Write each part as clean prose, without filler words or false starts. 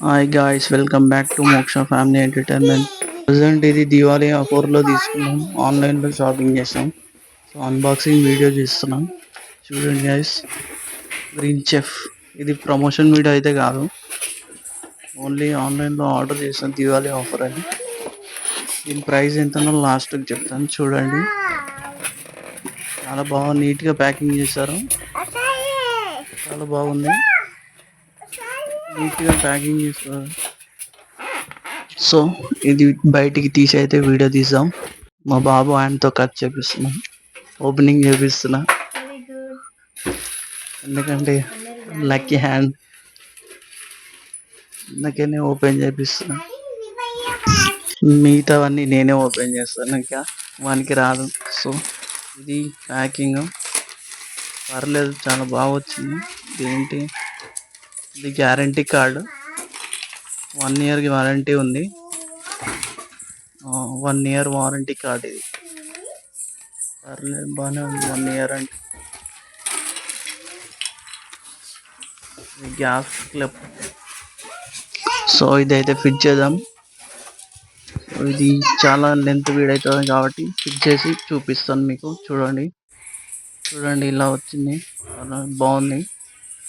Hi guys, welcome back to మోక్ష family entertainment. Present ఇది దివాళీ ఆఫర్లో తీసుకున్నాం. ఆన్లైన్లో షాపింగ్ చేసాం. సో అన్బాక్సింగ్ వీడియో చేస్తున్నాం. చూడండి గాయ్స్, గ్రీన్ చెఫ్. ఇది ప్రమోషన్ వీడియో అయితే కాదు, ఓన్లీ ఆన్లైన్లో ఆర్డర్ చేసాం దివాళీ ఆఫర్ అని. దీని ప్రైస్ ఎంతనో లాస్ట్కి చెప్తాను. చూడండి, చాలా బాగా నీట్గా ప్యాకింగ్ చేశారు. చాలా బాగుంది, నీట్గా ప్యాకింగ్ చేస్తారు. సో ఇది బయటికి తీసి అయితే వీడియో తీసాం. మా బాబు ఆయనతో కట్ చేపిస్తున్నాం, ఓపెనింగ్ చేపిస్తున్నా. ఎందుకంటే లక్కీ హ్యాండ్, అందుకనే ఓపెన్ చేపిస్తున్నా. మిగతావన్నీ నేనే ఓపెన్ చేస్తాను, ఇంకా వానికి రాదు. సో ఇది ప్యాకింగ్ పర్లేదు, చాలా బాగా వచ్చింది. ఏంటి, ఇది గ్యారంటీ కార్డు, 1 year వారంటీ ఉంది. 1 year వారంటీ కార్డ్ ఇది. పర్లేదు, బాగానే ఉంది. 1 year అంటే గ్యాస్ క్లిప్. సో ఇదైతే ఫిట్ చేద్దాం. ఇది చాలా లెంత్ వీడవుతుంది కాబట్టి ఫిట్ చేసి చూపిస్తాను మీకు. చూడండి, ఇలా వచ్చింది. చాలా బాగుంది.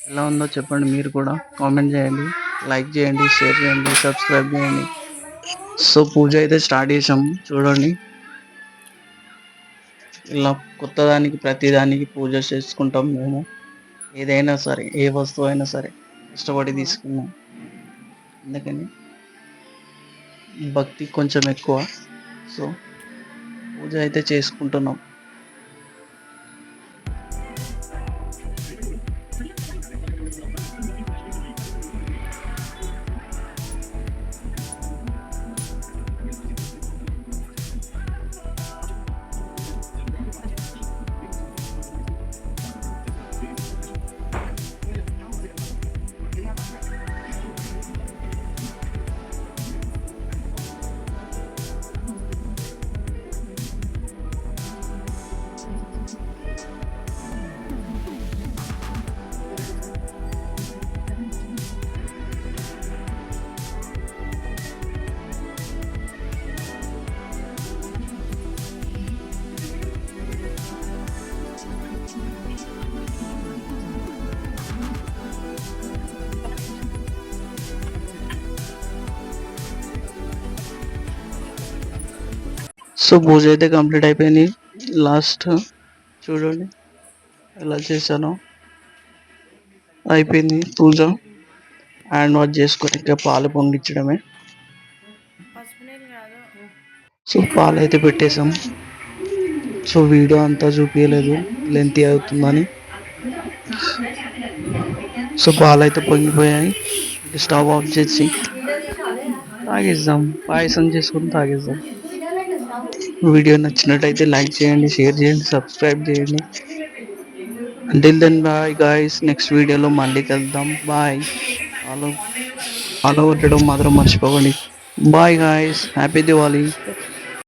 ఎలా ఉందో చెప్పండి, మీరు కూడా కామెంట్ చేయండి, లైక్ చేయండి, షేర్ చేయండి, సబ్స్క్రైబ్ చేయండి. సో పూజ అయితే స్టార్ట్ చేసాం. చూడండి, ఇలా కొత్తదానికి ప్రతిదానికి పూజ చేసుకుంటాం మేము. ఏదైనా సరే, ఏ వస్తువు అయినా సరే ఇష్టపడి తీసుకున్నాం. అందుకని భక్తి కొంచెం ఎక్కువ. సో పూజ అయితే చేసుకుంటున్నాం. సో పూజ అయితే కంప్లీట్ అయిపోయింది. లాస్ట్ చూడండి ఎలా చేశానో. అయిపోయింది పూజ. హ్యాండ్ వాష్ చేసుకొని ఇంకా పాలు పొంగించడమే. సో పాలు అయితే పెట్టేసాం. సో వీడియో అంతా చూపించలేదు, లెంతీ అవుతుందని. సో పాలు అయితే పొంగిపోయాయి. స్టవ్ ఆఫ్ చేసి తాగేద్దాం, పాయసం చేసుకుని తాగేద్దాం. వీడియో నచ్చినట్టయితే లైక్ చేయండి, షేర్ చేయండి, సబ్స్క్రైబ్ చేయండి. Until then bye guys, next వీడియోలో మళ్ళీ కలుద్దాం. బాయ్. ఫాలో కొట్టడం మాత్రం మర్చిపోకండి. Bye guys, happy Diwali.